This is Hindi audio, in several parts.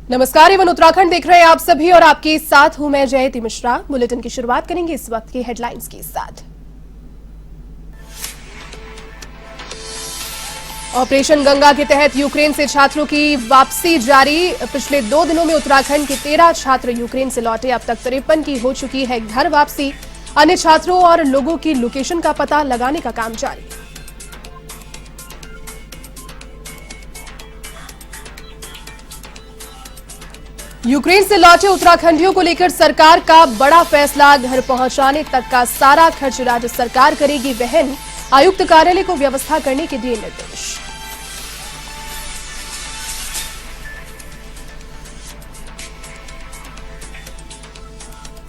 नमस्कार, एवन उत्तराखंड देख रहे हैं आप सभी और आपके साथ हूं मैं जयती मिश्रा। बुलेटिन की शुरुआत करेंगे इस वक्त की हेडलाइंस के साथ। ऑपरेशन गंगा के तहत यूक्रेन से छात्रों की वापसी जारी। पिछले 2 दिनों में उत्तराखंड के 13 छात्र यूक्रेन से लौटे। अब तक 53 की हो चुकी है घर वापसी। अन्य छात्रों और लोगों की लोकेशन का पता लगाने का काम जारी। यूक्रेन से लौटे उत्तराखंडियों को लेकर सरकार का बड़ा फैसला। घर पहुंचाने तक का सारा खर्च राज्य सरकार करेगी वहन। आयुक्त कार्यालय को व्यवस्था करने के दिए निर्देश।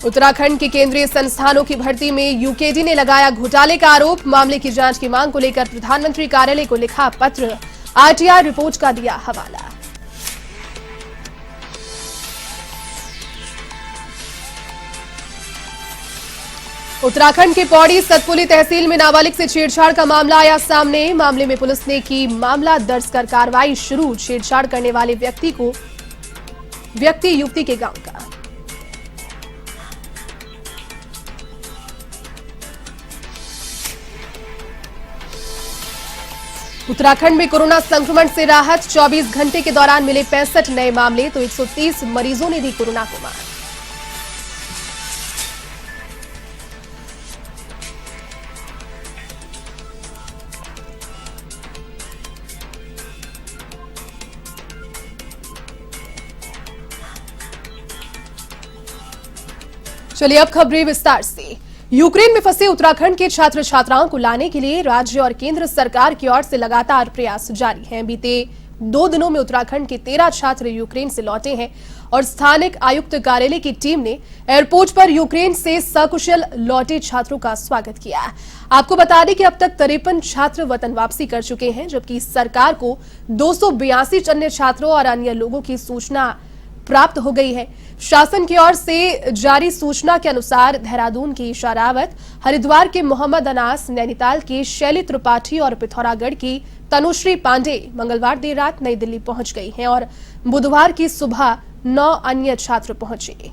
उत्तराखंड के केंद्रीय संस्थानों की भर्ती में यूकेडी ने लगाया घोटाले का आरोप। मामले की जांच की मांग को लेकर प्रधानमंत्री कार्यालय को लिखा पत्र। आरटीआई रिपोर्ट का दिया हवाला। उत्तराखंड के पौड़ी सतपुली तहसील में नाबालिग से छेड़छाड़ का मामला आया सामने। मामले में पुलिस ने की मामला दर्ज कर कार्रवाई शुरू। छेड़छाड़ करने वाले व्यक्ति युवती के गांव का। उत्तराखंड में कोरोना संक्रमण से राहत। 24 घंटे के दौरान मिले 65 नए मामले तो 130 मरीजों ने दी कोरोना को मात। चलिए अब खबरें विस्तार से। यूक्रेन में फंसे उत्तराखंड के छात्र छात्राओं को लाने के लिए राज्य और केंद्र सरकार की ओर से लगातार प्रयास जारी हैं। बीते 2 दिनों में उत्तराखंड के 13 छात्र यूक्रेन से लौटे हैं और स्थानिक आयुक्त कार्यालय की टीम ने एयरपोर्ट पर यूक्रेन से सकुशल लौटे छात्रों का स्वागत किया। आपको बता दें कि अब तक 53 छात्र वतन वापसी कर चुके हैं, जबकि सरकार को 282 अन्य छात्रों और अन्य लोगों की सूचना प्राप्त हो गई है। शासन की ओर से जारी सूचना के अनुसार देहरादून की ईशा रावत, हरिद्वार के मोहम्मद अनास, नैनीताल की शैली त्रिपाठी और पिथौरागढ़ की तनुश्री पांडे मंगलवार देर रात नई दिल्ली पहुंच गई हैं और बुधवार की सुबह 9 अन्य छात्र पहुंचे।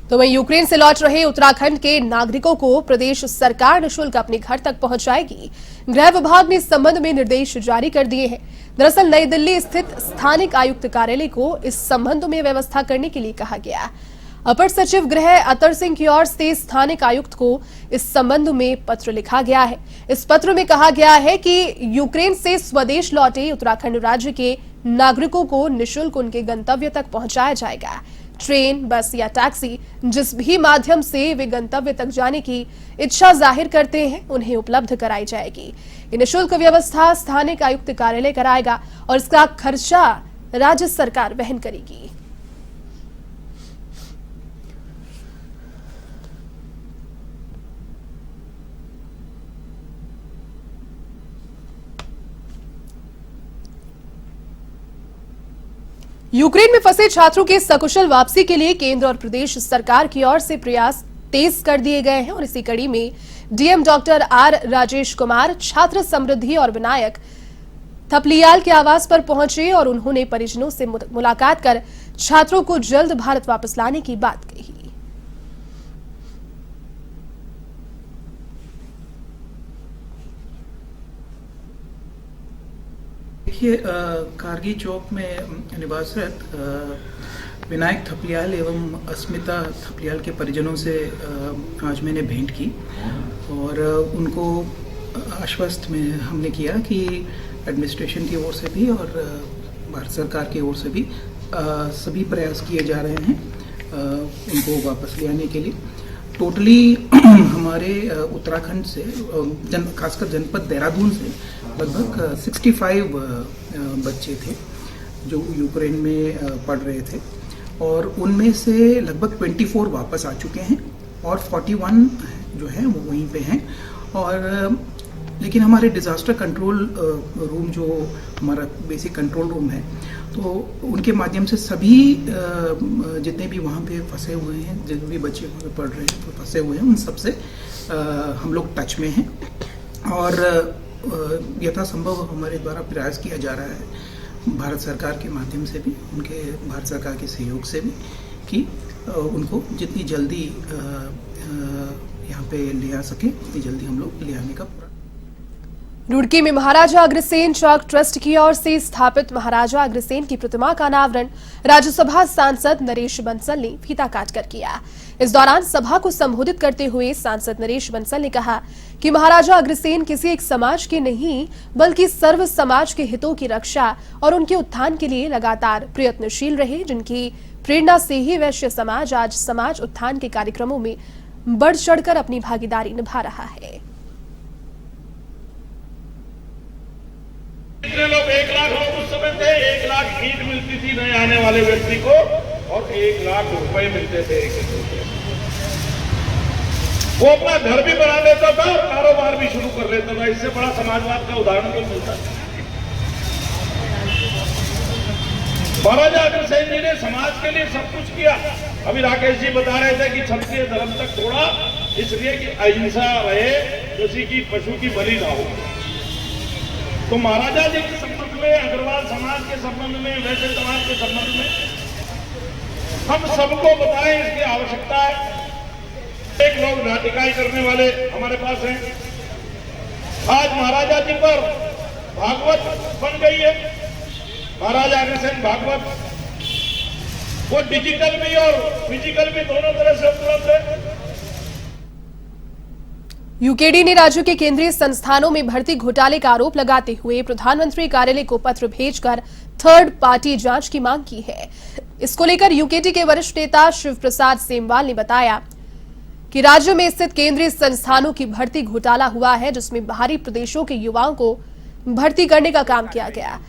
तो वहीं यूक्रेन से लौट रहे उत्तराखंड के नागरिकों को प्रदेश सरकार निःशुल्क अपने घर तक पहुंचाएगी। गृह विभाग ने इस संबंध में निर्देश जारी कर दिए हैं। दरअसल नई दिल्ली स्थित स्थानिक आयुक्त कार्यालय को इस संबंध में व्यवस्था करने के लिए कहा गया। अपर सचिव गृह अतर सिंह की ओर से स्थानिक आयुक्त को इस संबंध में पत्र लिखा गया है। इस पत्र में कहा गया है कि यूक्रेन से स्वदेश लौटे उत्तराखंड राज्य के नागरिकों को निःशुल्क उनके गंतव्य तक पहुंचाया जाएगा। ट्रेन, बस या टैक्सी, जिस भी माध्यम से वे गंतव्य तक जाने की इच्छा जाहिर करते हैं, उन्हें उपलब्ध कराई जाएगी। ये निःशुल्क व्यवस्था स्थानिक आयुक्त कार्यालय कराएगा और इसका खर्चा राज्य सरकार वहन करेगी। यूक्रेन में फंसे छात्रों के सकुशल वापसी के लिए केंद्र और प्रदेश सरकार की ओर से प्रयास तेज कर दिए गए हैं और इसी कड़ी में DM doctor R Rajesh Kumar छात्र समृद्धि और विनायक थपलियाल के आवास पर पहुंचे और उन्होंने परिजनों से मुलाकात कर छात्रों को जल्द भारत वापस लाने की बात कही। देखिए, कारगी चौक में निवासरत विनायक थपलियाल एवं अस्मिता थपलियाल के परिजनों से आज मैंने भेंट की और उनको आश्वस्त में हमने किया कि एडमिनिस्ट्रेशन की ओर से भी और भारत सरकार की ओर से भी सभी प्रयास किए जा रहे हैं उनको वापस ले आने के लिए। टोटली हमारे उत्तराखंड से खासकर जनपद देहरादून से लगभग 65 बच्चे थे जो यूक्रेन में पढ़ रहे थे और उनमें से लगभग 24 वापस आ चुके हैं और 41 जो हैं वो वहीं पे हैं। और लेकिन हमारे डिज़ास्टर कंट्रोल रूम जो हमारा बेसिक कंट्रोल रूम है, तो उनके माध्यम से सभी जितने भी वहाँ पे फंसे हुए हैं, जितने भी बच्चे वहाँ पे पढ़ रहे हैं तो फंसे हुए हैं, उन सबसे हम लोग टच में हैं और यथासंभव हमारे द्वारा प्रयास किया जा रहा है भारत सरकार के माध्यम से भी, उनके भारत सरकार के सहयोग से भी, कि उनको जितनी जल्दी यहाँ पे ले आ सके उतनी जल्दी हम लोग ले आने का पूरा। रुड़की में महाराजा अग्रसेन चौक ट्रस्ट की ओर से स्थापित महाराजा अग्रसेन की प्रतिमा का अनावरण राज्यसभा सांसद नरेश बंसल ने फीता काटकर किया। इस दौरान सभा को संबोधित करते हुए सांसद नरेश बंसल ने कहा कि महाराजा अग्रसेन किसी एक समाज के नहीं बल्कि सर्व समाज के हितों की रक्षा और उनके उत्थान के लिए लगातार प्रयत्नशील रहे, जिनकी प्रेरणा से ही वैश्य समाज आज समाज उत्थान के कार्यक्रमों में बढ़ चढ़कर अपनी भागीदारी निभा रहा है। इतने लोग 1 लाख लोग उस समय थे, 1 लाख ईंट मिलती थी नए आने वाले व्यक्ति को और 1 लाख रुपए मिलते थे वो अपना घर भी बना लेता था और कारोबार भी शुरू कर लेता था। इससे बड़ा समाजवाद का उदाहरण तो मिलता है। महाराजा अग्रसेन जी ने समाज के लिए सब कुछ किया। अभी राकेश जी बता रहे थे कि क्षत्रिय धर्म तक छोड़ा इसलिए कि अहिंसा रहे, किसी की पशु की बलि ना हो। तो महाराजा जी के संबंध में, अग्रवाल समाज के संबंध में, वैश्य समाज के संबंध में हम सबको बताएं, इसकी आवश्यकता है। एक लोग नाटिकाएं करने वाले हमारे पास हैं। आज महाराजा जी पर भागवत बन गई है, महाराजा अग्रसेन भागवत। वो डिजिटल भी और फिजिकल भी दोनों तरह से उपलब्ध है। यूकेडी ने राज्यों के केंद्रीय संस्थानों में भर्ती घोटाले का आरोप लगाते हुए प्रधानमंत्री कार्यालय को पत्र भेजकर थर्ड पार्टी जांच की मांग की है। इसको लेकर यूकेडी के वरिष्ठ नेता शिव प्रसाद सेमवाल ने बताया कि राज्य में स्थित केंद्रीय संस्थानों की भर्ती घोटाला हुआ है, जिसमें बाहरी प्रदेशों के युवाओं को भर्ती करने का काम किया गया।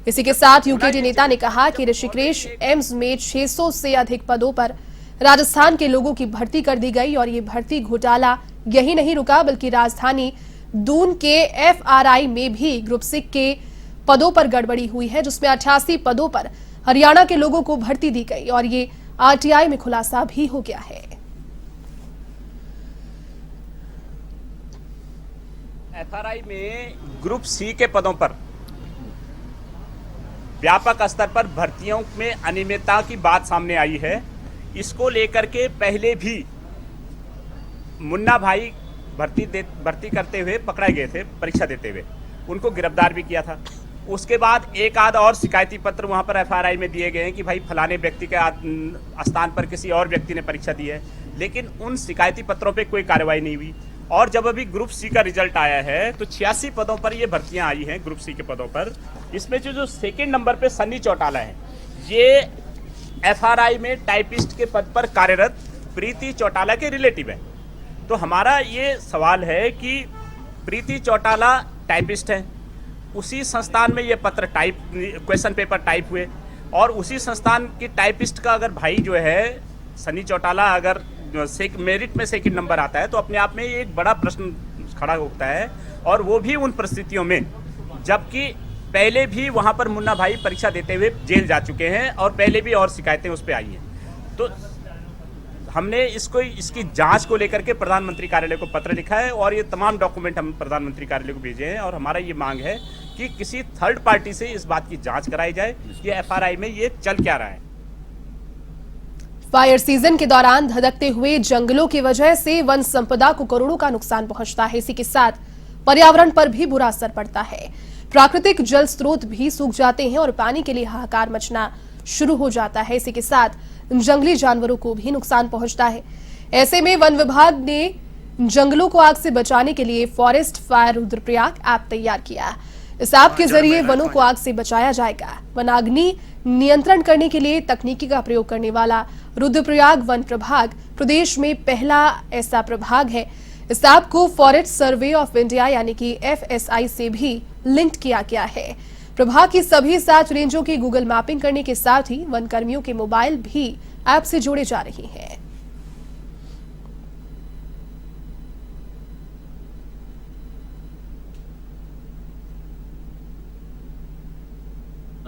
इसी के साथ यूकेडी नेता ने कहा कि ऋषिकेश एम्स में 600 से अधिक पदों पर राजस्थान के लोगों की भर्ती कर दी गई और ये भर्ती घोटाला यही नहीं रुका, बल्कि राजधानी दून के एफआरआई में भी ग्रुप सी के पदों पर गड़बड़ी हुई है, जिसमें 88 पदों पर हरियाणा के लोगों को भर्ती दी गई और ये आरटीआई में खुलासा भी हो गया है। एफआरआई में ग्रुप सी के पदों पर व्यापक स्तर पर भर्तियों में अनियमितता की बात सामने आई है। इसको लेकर के पहले भी मुन्ना भाई भर्ती करते हुए पकड़े गए थे, परीक्षा देते हुए उनको गिरफ्तार भी किया था। उसके बाद एक आध और शिकायती पत्र वहां पर एफआरआई में दिए गए हैं कि भाई फलाने व्यक्ति के स्थान पर किसी और व्यक्ति ने परीक्षा दी है, लेकिन उन शिकायती पत्रों पे कोई कार्रवाई नहीं हुई। और जब अभी ग्रुप सी का रिजल्ट आया है तो 86 पदों पर ये भर्तियां आई हैं ग्रुप सी के पदों पर। इसमें जो सेकेंड नंबर पे सन्नी चौटाला है, ये एफआरआई में टाइपिस्ट के पद पर कार्यरत प्रीति चौटाला के रिलेटिव है। तो हमारा ये सवाल है कि प्रीति चौटाला टाइपिस्ट है, उसी संस्थान में ये पत्र क्वेश्चन पेपर टाइप हुए और उसी संस्थान की टाइपिस्ट का अगर भाई जो है सन्नी चौटाला अगर मेरिट में सेकंड नंबर आता है तो अपने आप में ये एक बड़ा प्रश्न खड़ा होता है। और वो भी उन परिस्थितियों में जबकि पहले भी वहां पर मुन्ना भाई परीक्षा देते हुए जेल जा चुके हैं और पहले भी और शिकायतें उस पर आई हैं। तो हमने इसकी जांच को लेकर के प्रधानमंत्री कार्यालय को पत्र लिखा है और ये तमाम डॉक्यूमेंट हम प्रधानमंत्री कार्यालय को भेजे हैं और हमारा ये मांग है कि किसी थर्ड पार्टी से इस बात की जांच कराई जाए कि एफआरआई में ये चल क्या रहा है। फायर सीजन के दौरान धधकते हुए जंगलों की वजह से वन संपदा को करोड़ों का नुकसान पहुंचता है। इसी के साथ पर्यावरण पर भी बुरा असर पड़ता है। प्राकृतिक जल स्रोत भी सूख जाते हैं और पानी के लिए हाहाकार मचना शुरू हो जाता है। इसी के साथ जंगली जानवरों को भी नुकसान पहुंचता है। ऐसे में वन विभाग ने जंगलों को आग से बचाने के लिए फॉरेस्ट फायर रुद्रप्रयाग ऐप तैयार किया। इस ऐप के जरिए वनों को आग से बचाया जाएगा। वनाग्नि नियंत्रण करने के लिए तकनीकी का प्रयोग करने वाला रुद्रप्रयाग वन प्रभाग प्रदेश में पहला ऐसा प्रभाग है। इस ऐप को फॉरेस्ट सर्वे ऑफ इंडिया यानी कि FSI से भी लिंक किया गया है। प्रभाग की सभी 7 रेंजों की गूगल मैपिंग करने के साथ ही वन कर्मियों के मोबाइल भी ऐप से जोड़े जा रहे हैं।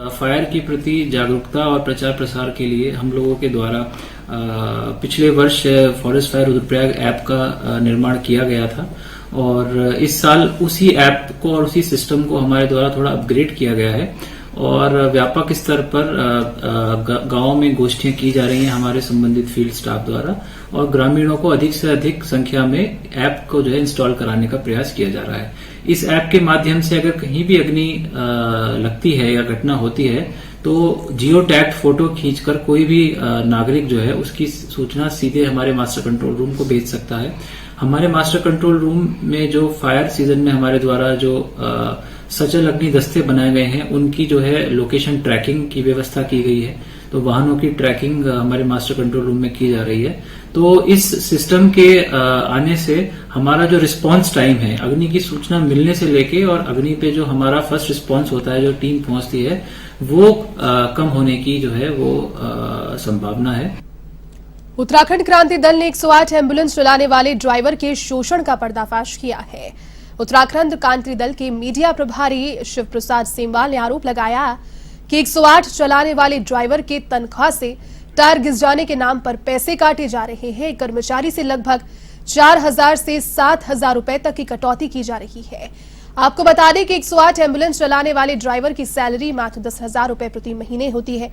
फायर के प्रति जागरूकता और प्रचार प्रसार के लिए हम लोगों के द्वारा पिछले वर्ष फॉरेस्ट फायर रुद्रप्रयाग ऐप का निर्माण किया गया था और इस साल उसी ऐप को और उसी सिस्टम को हमारे द्वारा थोड़ा अपग्रेड किया गया है और व्यापक स्तर पर गांवों में गोष्ठियां की जा रही हैं हमारे संबंधित फील्ड स्टाफ द्वारा और ग्रामीणों को अधिक से अधिक संख्या में ऐप को जो है इंस्टॉल कराने का प्रयास किया जा रहा है। इस ऐप के माध्यम से अगर कहीं भी अग्नि लगती है या घटना होती है तो जियो टैग फोटो खींचकर कोई भी नागरिक जो है उसकी सूचना सीधे हमारे मास्टर कंट्रोल रूम को भेज सकता है। हमारे मास्टर कंट्रोल रूम में जो फायर सीजन में हमारे द्वारा जो सचल अग्नि दस्ते बनाए गए हैं उनकी जो है लोकेशन ट्रैकिंग की व्यवस्था की गई है, तो वाहनों की ट्रैकिंग हमारे मास्टर कंट्रोल रूम में की जा रही है। तो इस सिस्टम के आने से हमारा जो रिस्पांस टाइम है अग्नि की सूचना मिलने से लेके और अग्नि पे जो हमारा फर्स्ट रिस्पांस होता है, जो टीम पहुंचती है, वो कम होने की जो है वो संभावना है। उत्तराखंड क्रांति दल ने 108 एम्बुलेंस चलाने वाले ड्राइवर के शोषण का पर्दाफाश किया है। उत्तराखंड क्रांति दल के मीडिया प्रभारी शिव प्रसाद सेमवाल ने आरोप लगाया कि 108 चलाने वाले ड्राइवर के तनख्वाह से टायर घिस जाने के नाम पर पैसे काटे जा रहे हैं। कर्मचारी से लगभग 4,000 से 7,000 रुपए तक की कटौती की जा रही है। आपको बता दें कि 108 एम्बुलेंस चलाने वाले ड्राइवर की सैलरी मात्र 10,000 रुपए प्रति महीने होती है।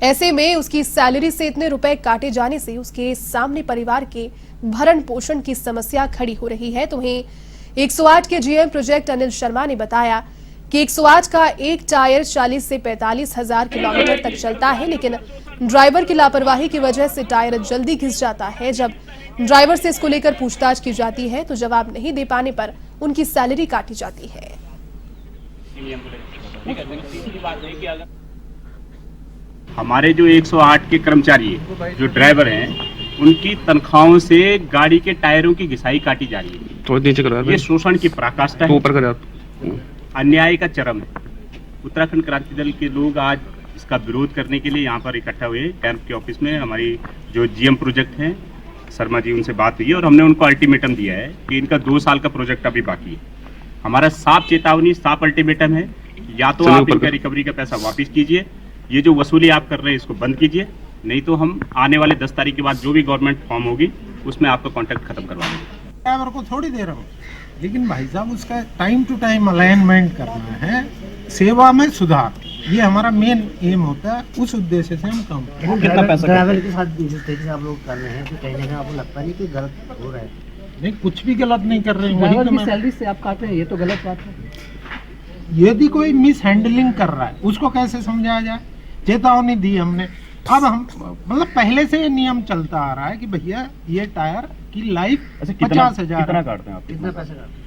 ऐसे में उसकी सैलरी से इतने रुपए काटे जाने से उसके सामने परिवार के भरण पोषण की समस्या खड़ी हो रही है। तो वहीं 108 के जीएम प्रोजेक्ट अनिल शर्मा ने बताया कि 108 का एक टायर 40 से 45,000 किलोमीटर तक चलता है, लेकिन ड्राइवर की लापरवाही की वजह से टायर जल्दी घिस जाता है। जब ड्राइवर से इसको लेकर पूछताछ की जाती है तो जवाब नहीं दे पाने पर उनकी सैलरी काटी जाती है। हमारे जो 108 के कर्मचारी हैं, जो ड्राइवर हैं, उनकी तनख्वाहों से गाड़ी के टायरों की घिसाई काटी जा रही है। तो नीचे करो, ये शोषण की पराकाष्ठा है, ऊपर करो, अन्याय का चरम है। उत्तराखंड क्रांति दल के लोग आज इसका विरोध करने के लिए यहाँ पर इकट्ठा हुए। कैंप के ऑफिस में हमारी जो जीएम प्रोजेक्ट हैं शर्मा जी, उनसे बात हुई है और हमने उनको अल्टीमेटम दिया है कि इनका 2 साल का प्रोजेक्ट अभी बाकी है। हमारा साफ चेतावनी, साफ अल्टीमेटम है, या तो आप इनका रिकवरी का पैसा वापस कीजिए, ये जो वसूली आप कर रहे हैं इसको बंद कीजिए, नहीं तो हम आने वाले 10 तारीख के बाद जो भी गवर्नमेंट फॉर्म होगी उसमें आपका कॉन्ट्रैक्ट खत्म करवा देंगे। ड्राइवर को थोड़ी दे रहा हूँ, लेकिन भाई साहब उसका टाइम टू टाइम अलाइनमेंट करना है, सेवा में सुधार, ये हमारा मेन एम होता है। उस उद्देश्य से हम काम करते हैं। कितना पैसा ड्राइवर के साथ जिस तरीके से आप लोग कर रहे हैं तो कहीं ना कहीं आपको लगता नहीं कि गलत हो रहा है? नहीं, कुछ भी गलत नहीं कर रहे हैं। ड्राइवर की सैलरी से आप काट रहे हैं, ये तो गलत बात है। यदि कोई मिस हैंडलिंग कर रहा है उसको कैसे समझाया जाए? चेतावनी दी हमने। अब हम मतलब पहले से ये नियम चलता आ रहा है कि भैया ये टायर की लाइफ 50,000। कितना काटते हैं आप? कितना पैसा काटते हैं?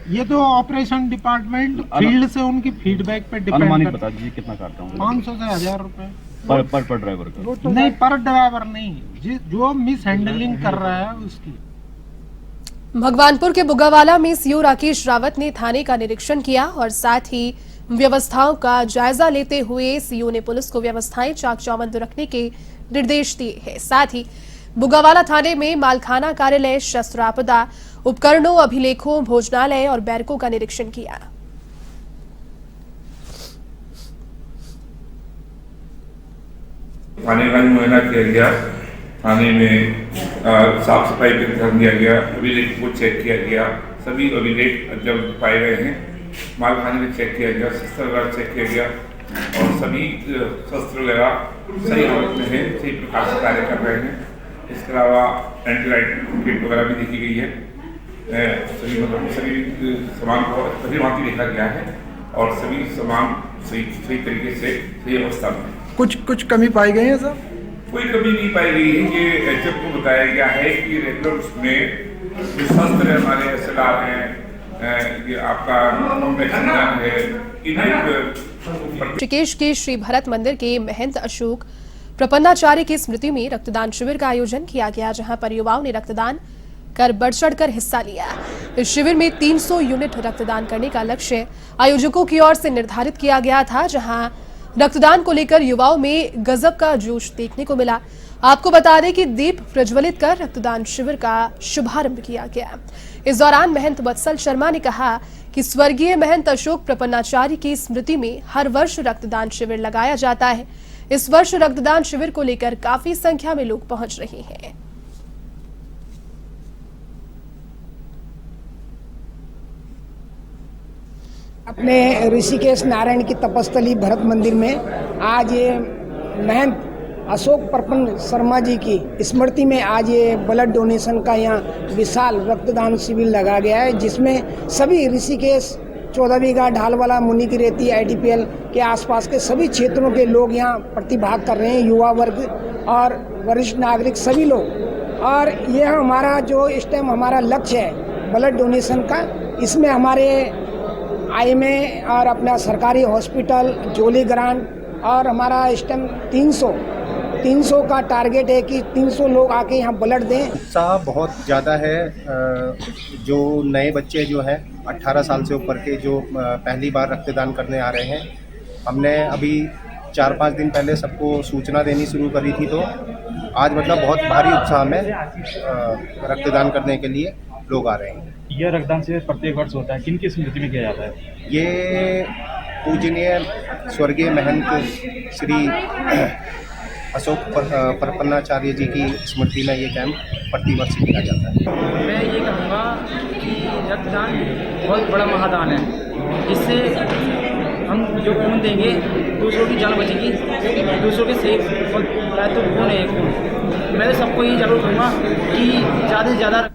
ये तो ऑपरेशन डिपार्टमेंट फील्ड से उनकी फीडबैक पे डिपेंड बता दीजिए कितना काटता हूँ? 500 से 1,000 रुपए पर ड्राइवर का? नहीं, पर ड्राइवर नहीं, जो मिस हैंडलिंग कर रहा है उसकी। भगवानपुर के बुग्गावाला में सीओ राकेश रावत ने थाने का निरीक्षण किया और साथ ही व्यवस्थाओं का जायजा लेते हुए सीओ ने पुलिस को व्यवस्थाएं चाक चौबंद रखने के निर्देश दिए हैं। साथ ही बुग्गावाला थाने में मालखाना कार्यालय, शस्त्र आपदा उपकरणों, अभिलेखों, भोजनालय और बैरकों का निरीक्षण किया। थाने का मुआयना किया गया, थाने में साफ सफाई पर ध्यान दिया गया, अभिलेख को चेक किया गया, सभी अभिलेख जब पाए गए हैं, मालखाने में चेक किया गया, शस्त्र वगैरह चेक किया गया और सभी शस्त्र वगैरह सही हालत में है, सही प्रकार से कार्य कर रहे हैं। इसके अलावा एंटीलाइट किट वगैरह भी देखी गई है। सभी सामान को सभी भांति देखा गया है और सभी सामान सही तरीके से सही अवस्था में। कुछ कमी पाई गई है सर? कोई कमी नहीं पाई गई है। ये एचएफ को बताया गया है कि रेगुलर उसमें जो शस्त्र है, हमारे SLR है, ये आपका है। ऋषिकेश के श्री भरत मंदिर के महंत अशोक प्रपन्नाचार्य की स्मृति में रक्तदान शिविर का आयोजन किया गया, जहां पर युवाओं ने रक्तदान कर बढ़ चढ़कर हिस्सा लिया। इस शिविर में 300 यूनिट रक्तदान करने का लक्ष्य आयोजकों की ओर से निर्धारित किया गया था, जहां रक्तदान को लेकर युवाओं में गजब का जोश देखने को मिला। आपको बता दें कि दीप प्रज्वलित कर रक्तदान शिविर का शुभारंभ किया गया। इस दौरान महंत वत्सल शर्मा ने कहा कि स्वर्गीय महंत अशोक प्रपन्नाचार्य की स्मृति में हर वर्ष रक्तदान शिविर लगाया जाता है। इस वर्ष रक्तदान शिविर को लेकर काफी संख्या में लोग पहुंच रहे हैं। अपने ऋषिकेश नारायण की तपस्थली भरत मंदिर में आज ये महंत अशोक परपन शर्मा जी की स्मृति में आज ये ब्लड डोनेशन का यहाँ विशाल रक्तदान शिविर लगा गया है, जिसमें सभी ऋषिकेश 14 बीघा ढालवाला मुनि की रेती IDPL के आसपास के सभी क्षेत्रों के लोग यहाँ प्रतिभाग कर रहे हैं, युवा वर्ग और वरिष्ठ नागरिक सभी लोग। और ये हमारा जो इस टाइम हमारा लक्ष्य है ब्लड डोनेशन का, इसमें हमारे IMA और अपना सरकारी हॉस्पिटल जोली ग्रांट और हमारा इस टाइम 300 का टारगेट है कि 300 लोग आके यहाँ ब्लड दें। उत्साह बहुत ज़्यादा है। जो नए बच्चे जो हैं 18 साल से ऊपर के जो पहली बार रक्तदान करने आ रहे हैं, हमने अभी 4-5 दिन पहले सबको सूचना देनी शुरू करी थी, तो आज मतलब बहुत भारी उत्साह में रक्तदान करने के लिए लोग आ रहे हैं। यह रक्तदान शिविर प्रत्येक वर्ष होता है, किन की स्मृति में किया जाता है? ये पूजनीय स्वर्गीय महंत श्री अशोक परपन्नाचार्य जी की स्मृति में ये कैंप प्रतिवर्ष किया जाता है। मैं ये कहूँगा कि रक्तदान बहुत बड़ा महादान है, जिससे हम जो खून देंगे दूसरों की जान बचेगी, दूसरों के सेफ तो खून है खून। मैं सबको ये जरूर कहूँगा कि ज़्यादा से ज़्यादा।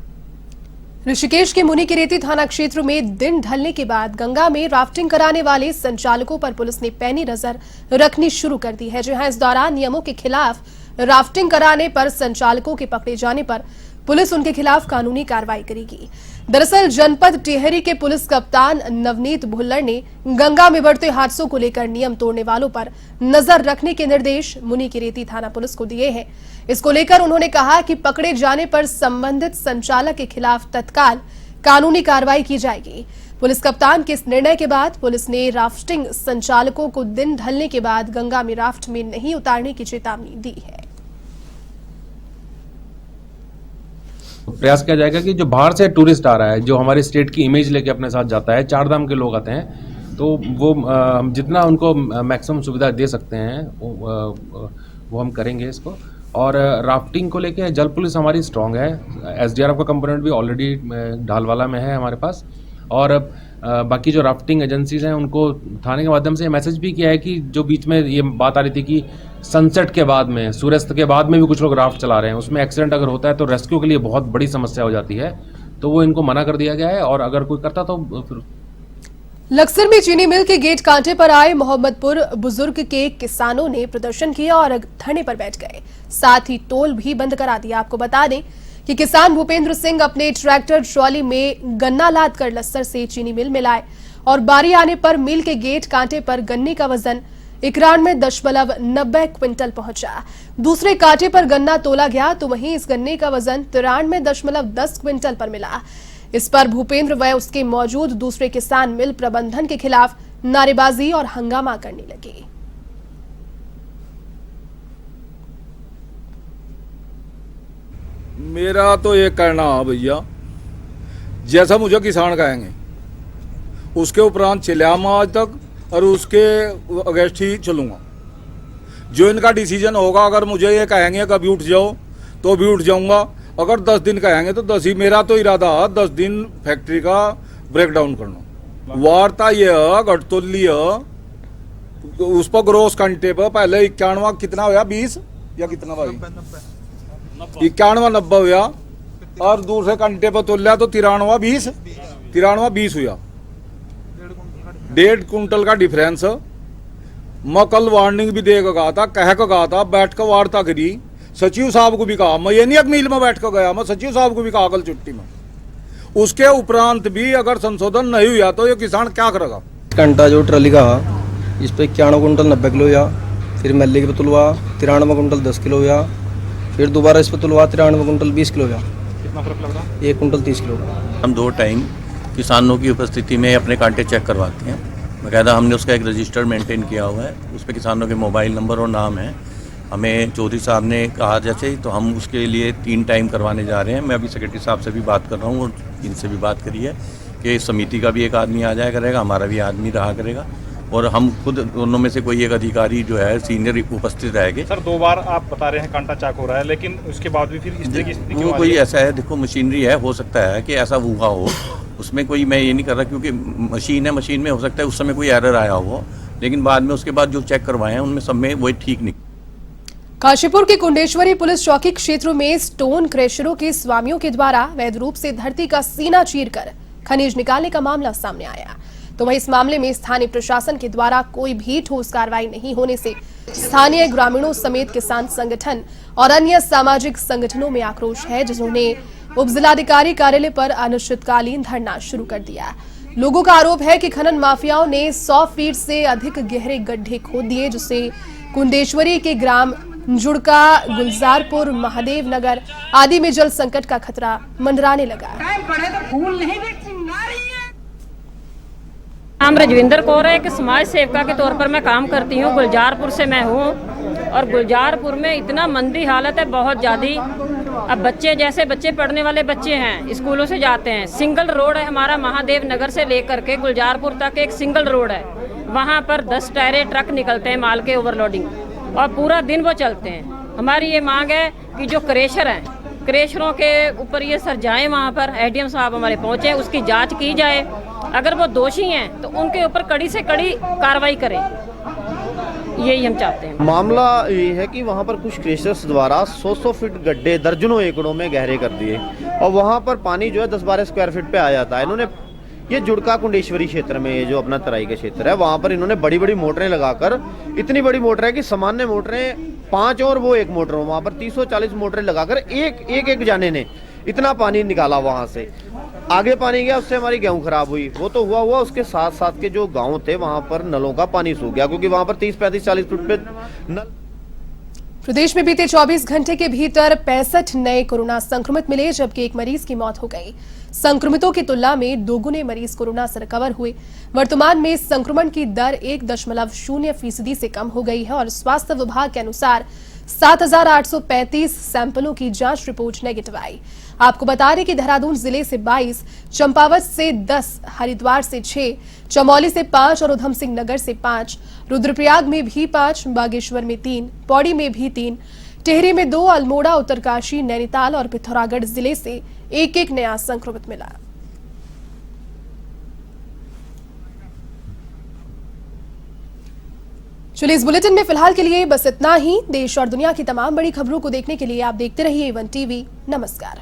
ऋषिकेश के मुनि की रेती थाना क्षेत्र में दिन ढलने के बाद गंगा में राफ्टिंग कराने वाले संचालकों पर पुलिस ने पैनी नजर रखनी शुरू कर दी है। जहां इस दौरान नियमों के खिलाफ राफ्टिंग कराने पर संचालकों के पकड़े जाने पर पुलिस उनके खिलाफ कानूनी कार्रवाई करेगी। दरअसल जनपद टिहरी के पुलिस कप्तान नवनीत भुल्लर ने गंगा में बढ़ते हादसों को लेकर नियम तोड़ने वालों पर नजर रखने के निर्देश मुनि की रेती थाना पुलिस को दिए हैं। इसको लेकर उन्होंने कहा कि पकड़े जाने पर संबंधित संचालक के खिलाफ तत्काल कानूनी कार्रवाई की जाएगी। पुलिस कप्तान के इस निर्णय के बाद पुलिस ने राफ्टिंग संचालकों को दिन ढलने के बाद गंगा में राफ्ट में नहीं उतारने की चेतावनी दी है। प्रयास किया जाएगा कि जो बाहर से टूरिस्ट आ रहा है, जो हमारे स्टेट की इमेज लेके अपने साथ जाता है, 4 धाम के लोग आते हैं, तो वो जितना उनको मैक्सिमम सुविधा दे सकते हैं वो हम करेंगे इसको। और राफ्टिंग को लेके जल पुलिस हमारी स्ट्रांग है। SDRF का कंपोनेंट भी ऑलरेडी ढालवाला में है हमारे पास। और बाकी जो राफ्टिंग एजेंसीज हैं उनको थाने के माध्यम से मैसेज भी किया है कि जो बीच में ये बात आ रही थी कि सनसेट के बाद में, सूर्यास्त के बाद में भी कुछ लोग राफ्ट चला रहे हैं, उसमें एक्सीडेंट अगर होता है तो रेस्क्यू के लिए बहुत बड़ी समस्या हो जाती है, तो वो इनको मना कर दिया गया है। और अगर कोई करता तो फिर। लक्सर में चीनी मिल के गेट कांटे पर आए मोहम्मदपुर बुजुर्ग के किसानों ने प्रदर्शन किया और धरने पर बैठ गए, साथ ही टोल भी बंद करा दिया। आपको बता दें कि किसान भूपेंद्र सिंह अपने ट्रैक्टर ट्रॉली में गन्ना लाद कर लक्सर से चीनी मिल में लाए और बारी आने पर मिल के गेट कांटे पर गन्ने का वजन 91.90 क्विंटल पहुंचा। दूसरे कांटे पर गन्ना तोला गया तो वहीं इस गन्ने का वजन 93.10 क्विंटल पर मिला। इस पर भूपेंद्र व उसके मौजूद दूसरे किसान मिल प्रबंधन के खिलाफ नारेबाजी और हंगामा करने लगे। मेरा तो ये कहना है भैया, जैसा मुझे किसान कहेंगे उसके उपरांत चलिया आज तक और उसके अगेंस्ट ही चलूँगा। जो इनका डिसीजन होगा, अगर मुझे ये कहेंगे कभी उठ जाओ तो भी उठ जाऊँगा। अगर 10 दिन कहेंगे तो 10 ही। मेरा तो इरादा है 10 दिन फैक्ट्री का ब्रेकडाउन करना। वार्ता ये है गठतोली है, उस पर ग्रोस घंटे पर पहले 91 कितना हुआ, 20 या कितना भाई 91-90 हुआ, और दूसरे घंटे पर तोलिया तो 93-20 हुआ। 1.5 कुंटल का डिफरेंस। मैं कल वार्निंग भी दे के गया था, कह के गया था, बैठ कर वार्ता करी, सचिव साहब को भी कहा। मैं ये नहीं एक मील में बैठ कर गया, मैं सचिव साहब को भी कहा कल छुट्टी में। उसके उपरांत भी अगर संशोधन नहीं हुआ तो ये किसान क्या करेगा। घंटा जो ट्रॉली का इस पर 91 कुंटल 90 किलो हुआ, फिर मल्ली के पे तुलवा 93 कुंटल 10 किलो हुआ, फिर दोबारा इस पर तुलवा 93 कुंटल 20 किलो हुआ। कितना फर्क लग रहा? 1 कुंटल 30 किलो। हम 2 टाइम किसानों की उपस्थिति में अपने कांटे चेक करवाते हैं। बाकायदा हमने उसका एक रजिस्टर मेंटेन किया हुआ है, उस पर किसानों के मोबाइल नंबर और नाम है। हमें चौधरी साहब ने कहा जैसे, तो हम उसके लिए 3 टाइम करवाने जा रहे हैं। मैं अभी सेक्रेटरी साहब से भी बात कर रहा हूँ और इनसे भी बात करी है कि समिति का भी एक आदमी आ जाया करेगा, हमारा भी आदमी रहा करेगा, और हम खुद दोनों में से कोई एक अधिकारी जो है सीनियर उपस्थित रहेंगे। सर 2 बार आप बता रहे हैं कांटा चाक हो रहा है, लेकिन उसके बाद भी फिर इस तरह की स्थिति वो कोई ऐसा है, देखो मशीनरी है, हो सकता है कि ऐसा हुआ हो, उसमें कोई मैं ये नहीं कर रहा, क्योंकि मशीन है, मशीन में हो सकता है उस समय कोई एरर आया हो, लेकिन बाद में उसके बाद जो चेक करवाए हैं उनमें सब में वही ठीक नहीं। काशीपुर के कुंडेश्वरी पुलिस चौकी क्षेत्र में स्टोन क्रेशरों के स्वामियों के द्वारा वैध रूप से धरती का सीना चीरकर खनिज निकालने का मामला सामने आया। तो वहीं इस मामले में स्थानीय प्रशासन के द्वारा कोई भी ठोस कार्रवाई नहीं होने से स्थानीय ग्रामीणों समेत किसान संगठन और अन्य सामाजिक संगठनों में आक्रोश है, जिन्होंने उप जिलाधिकारी कार्यालय पर अनिश्चितकालीन धरना शुरू कर दिया। लोगों का आरोप है कि खनन माफियाओं ने 100 फीट से अधिक गहरे गड्ढे खोद दिए, जिससे कुंडेश्वरी के ग्राम जुड़का, गुलजारपुर, महादेव नगर आदि में जल संकट का खतरा मंडराने लगा। नाम रजविंदर कौर है कि समाज सेविका के तौर पर मैं काम करती हूँ। गुलजारपुर से मैं हूँ और गुलजारपुर में इतना मंदी हालत है, बहुत ज़्यादा। अब बच्चे जैसे बच्चे पढ़ने वाले बच्चे हैं, स्कूलों से जाते हैं, सिंगल रोड है हमारा महादेव नगर से लेकर के गुलजारपुर तक एक सिंगल रोड है। वहाँ पर 10 टायरे ट्रक निकलते हैं माल के ओवरलोडिंग और पूरा दिन वो चलते हैं। हमारी ये मांग है कि जो क्रेशर हैं, क्रेशरों के ऊपर ये सर जाएँ, वहाँ पर एडीएम साहब हमारे पहुँचे, उसकी जांच की जाए। अगर वो दोषी हैं तो उनके ऊपर कड़ी से कड़ी कार्रवाई करें, यही हम चाहते हैं। मामला ये है कि वहाँ पर कुछ क्रेशर्स द्वारा 100 फीट गड्ढे दर्जनों एकड़ों में गहरे कर दिए और वहाँ पर पानी जो है 10-12 स्क्वायर फीट पे आ जाता है। इन्होंने ये जुड़का कुंडेश्वरी क्षेत्र में, ये जो अपना तराई का क्षेत्र है, वहाँ पर इन्होंने बड़ी बड़ी मोटरें लगाकर, इतनी बड़ी मोटर है कि सामान्य मोटरें 5 और वो 1 मोटर, वहाँ पर 340 मोटरें लगाकर एक जाने ने इतना पानी निकाला। वहाँ से आगे पानी गया, उससे हमारी गेहूं खराब हुई। वो तो हुआ, उसके साथ साथ के जो गांव थे वहां पर नलों का पानी सूख गया, क्योंकि वहां पर 30-35-40 फुट पे नल। प्रदेश में बीते 24 घंटे के भीतर 65 नए कोरोना संक्रमित मिले, जबकि एक मरीज की मौत हो गई। संक्रमितों की तुलना में दोगुने मरीज कोरोना से रिकवर हुए। वर्तमान में संक्रमण की दर 1.0% से कम हो गई है और स्वास्थ्य विभाग के अनुसार 7,835 सैंपलों की जांच रिपोर्ट नेगेटिव आई। आपको बता दें कि देहरादून जिले से 22, चंपावत से 10, हरिद्वार से 6, चमौली से 5 और उधम सिंह नगर से 5, रुद्रप्रयाग में भी 5, बागेश्वर में 3, पौड़ी में भी 3, टिहरी में 2, अल्मोड़ा, उत्तरकाशी, नैनीताल और पिथौरागढ़ जिले से एक नया संक्रमित मिला। चलिए, इस बुलेटिन में फिलहाल के लिए बस इतना ही। देश और दुनिया की तमाम बड़ी खबरों को देखने के लिए आप देखते रहिए A1 TV। नमस्कार।